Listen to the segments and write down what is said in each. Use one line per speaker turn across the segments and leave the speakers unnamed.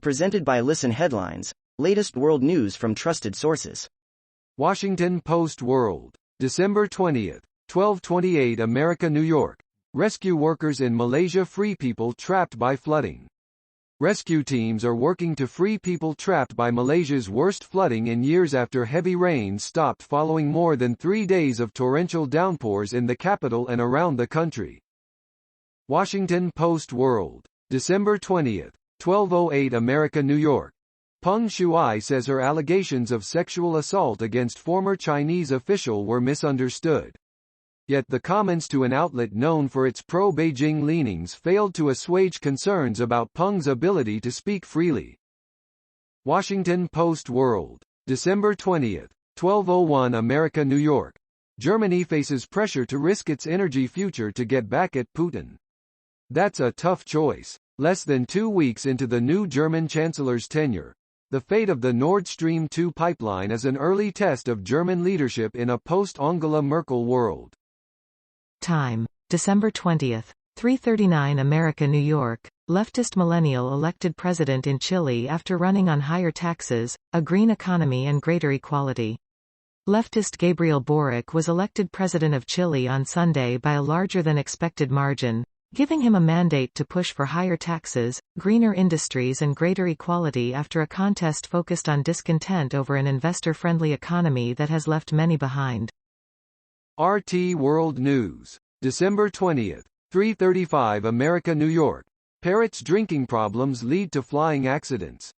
Presented by Listen Headlines, latest world news from trusted sources.
Washington Post World, December 20, 1228 America, New York. Rescue workers in Malaysia free people trapped by flooding. Rescue teams are working to free people trapped by Malaysia's worst flooding in years after heavy rains stopped following more than 3 days of torrential downpours in the capital and around the country. Washington Post World, December 20, 1208 America, New York. Peng Shuai says her allegations of sexual assault against former Chinese official were misunderstood. Yet the comments to an outlet known for its pro-Beijing leanings failed to assuage concerns about Peng's ability to speak freely. Washington Post World, December 20, 1201 America, New York. Germany faces pressure to risk its energy future to get back at Putin. That's a tough choice. Less than 2 weeks into the new German Chancellor's tenure, the fate of the Nord Stream 2 pipeline is an early test of German leadership in a post-Angela Merkel world.
Time, December 20, 3:39 America, New York. Leftist Millennial elected president in Chile after running on higher taxes, a green economy and greater equality. Leftist Gabriel Boric was elected president of Chile on Sunday by a larger-than-expected margin, giving him a mandate to push for higher taxes, greener industries and greater equality after a contest focused on discontent over an investor-friendly economy that has left many behind.
RT World News, December 20, 3:35 America, New York. Parrots' drinking problems lead to flying accidents.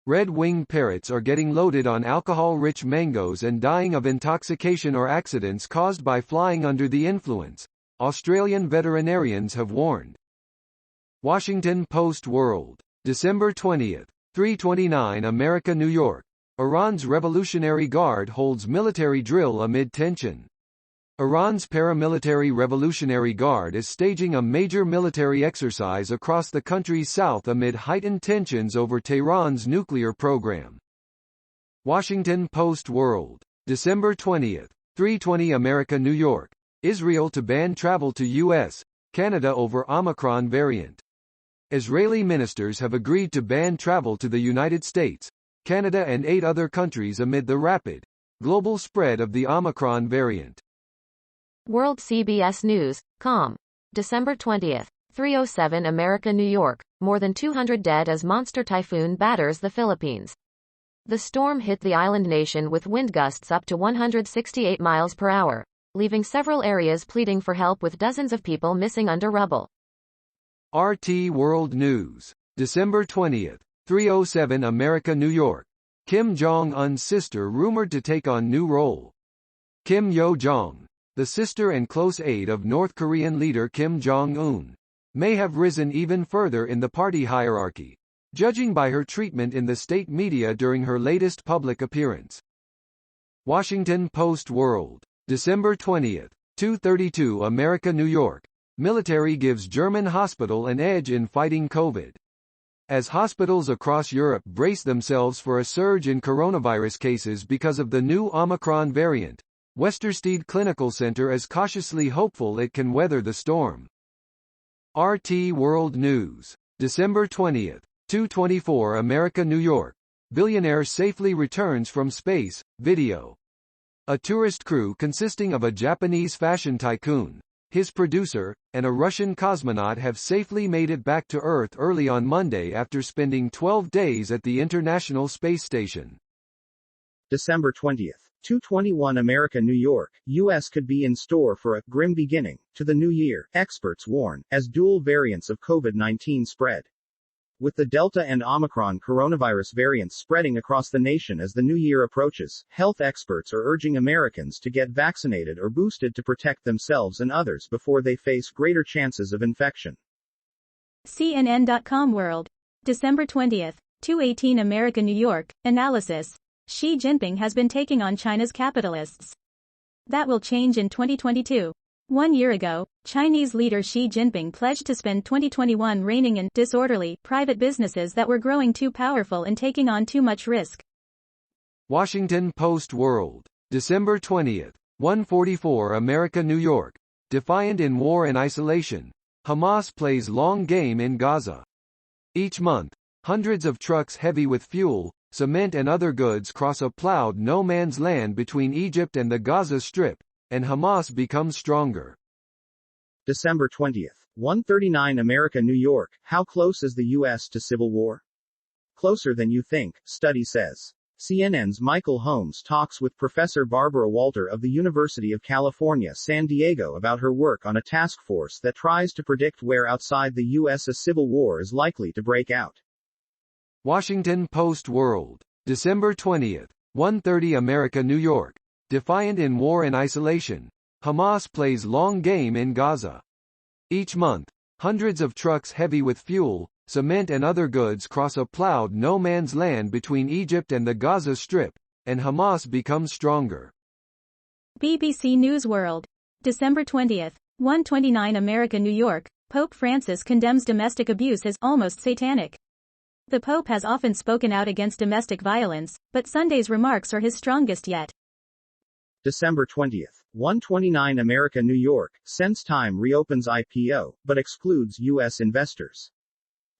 Red-winged parrots are getting loaded on alcohol-rich mangoes and dying of intoxication or accidents caused by flying under the influence, Australian veterinarians have warned. Washington Post World, December 20, 3:29 America, New York. Iran's Revolutionary Guard holds military drill amid tension. Iran's paramilitary Revolutionary Guard is staging a major military exercise across the country's south amid heightened tensions over Tehran's nuclear program. Washington Post World, December 20, 3:20 America, New York. Israel to ban travel to U.S., Canada over Omicron variant. Israeli ministers have agreed to ban travel to the United States, Canada and 8 other countries amid the rapid, global spread of the Omicron variant.
World CBS News, com. December 20, 3:07 America, New York. More than 200 dead as monster typhoon batters the Philippines. The storm hit the island nation with wind gusts up to 168 miles per hour, leaving several areas pleading for help with dozens of people missing under rubble.
RT World News, December 20, 3:07 America, New York. Kim Jong-un's sister rumored to take on new role. Kim Yo-jong, the sister and close aide of North Korean leader Kim Jong-un, may have risen even further in the party hierarchy, judging by her treatment in the state media during her latest public appearance. Washington Post World, December 20, 2:32 America, New York. Military gives German hospital an edge in fighting COVID. As hospitals across Europe brace themselves for a surge in coronavirus cases because of the new Omicron variant, Westerstede Clinical Center is cautiously hopeful it can weather the storm. RT World News, December 20, 2:24 America, New York. Billionaire safely returns from space, video. A tourist crew consisting of a Japanese fashion tycoon, his producer, and a Russian cosmonaut have safely made it back to Earth early on Monday after spending 12 days at the International Space Station.
December 20, 2:21 America, New York. U.S. could be in store for a grim beginning to the new year, experts warn, as dual variants of COVID-19 spread. With the Delta and Omicron coronavirus variants spreading across the nation as the new year approaches, health experts are urging Americans to get vaccinated or boosted to protect themselves and others before they face greater chances of infection.
CNN.com World, December 20, 2:18 America, New York. Analysis: Xi Jinping has been taking on China's capitalists. That will change in 2022. 1 year ago, Chinese leader Xi Jinping pledged to spend 2021 reining in disorderly private businesses that were growing too powerful and taking on too much risk.
Washington Post World, December 20, 1:44 America, New York. Defiant in war and isolation, Hamas plays long game in Gaza. Each month, Hundreds of trucks heavy with fuel, cement and other goods cross a plowed no-man's land between Egypt and the Gaza Strip, and Hamas becomes stronger.
December 20th. 1:39 America, New York. How close is the U.S. to civil war? Closer than you think, study says. CNN's Michael Holmes talks with Professor Barbara Walter of the University of California, San Diego about her work on a task force that tries to predict where outside the U.S. a civil war is likely to break out.
Washington Post World. December 20th. 1:30 America, New York. Defiant in war and isolation, Hamas plays long game in Gaza. Each month, hundreds of trucks heavy with fuel, cement and other goods cross a plowed no-man's land between Egypt and the Gaza Strip, and Hamas becomes stronger.
BBC News World. December 20th. 1:29 America, New York. Pope Francis condemns domestic abuse as almost satanic. The Pope has often spoken out against domestic violence, but Sunday's remarks are his strongest yet.
December 20th. 1:29 America, New York. SenseTime reopens IPO, but excludes U.S. investors.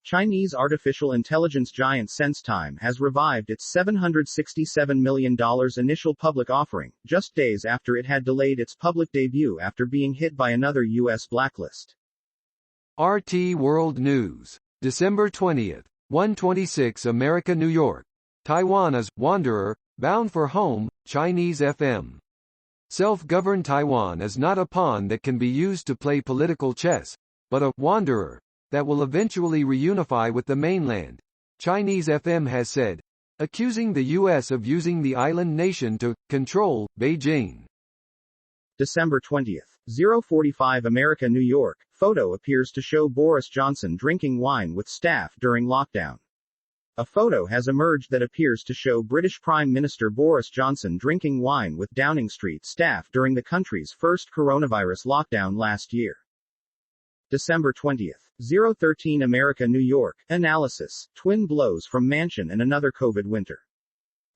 Chinese artificial intelligence giant SenseTime has revived its $767 million initial public offering, just days after it had delayed its public debut after being hit by another U.S. blacklist.
RT World News. December 20th. 1:26 America, New York. Taiwan as wanderer, bound for home, Chinese FM. Self-governed Taiwan is not a pawn that can be used to play political chess, but a wanderer that will eventually reunify with the mainland, Chinese FM has said, accusing the U.S. of using the island nation to control Beijing.
December 20th. 0:45 America, New York. Photo appears to show Boris Johnson drinking wine with staff during lockdown. A photo has emerged that appears to show British Prime Minister Boris Johnson drinking wine with Downing Street staff during the country's first coronavirus lockdown last year. December 20th. 0:13 America, New York. Analysis. Twin blows from Manchin and another COVID winter.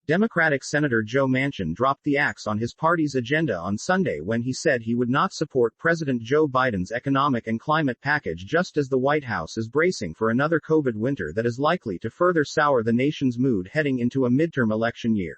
Democratic Senator Joe Manchin dropped the axe on his party's agenda on Sunday when he said he would not support President Joe Biden's economic and climate package, just as the White House is bracing for another COVID winter that is likely to further sour the nation's mood heading into a midterm election year.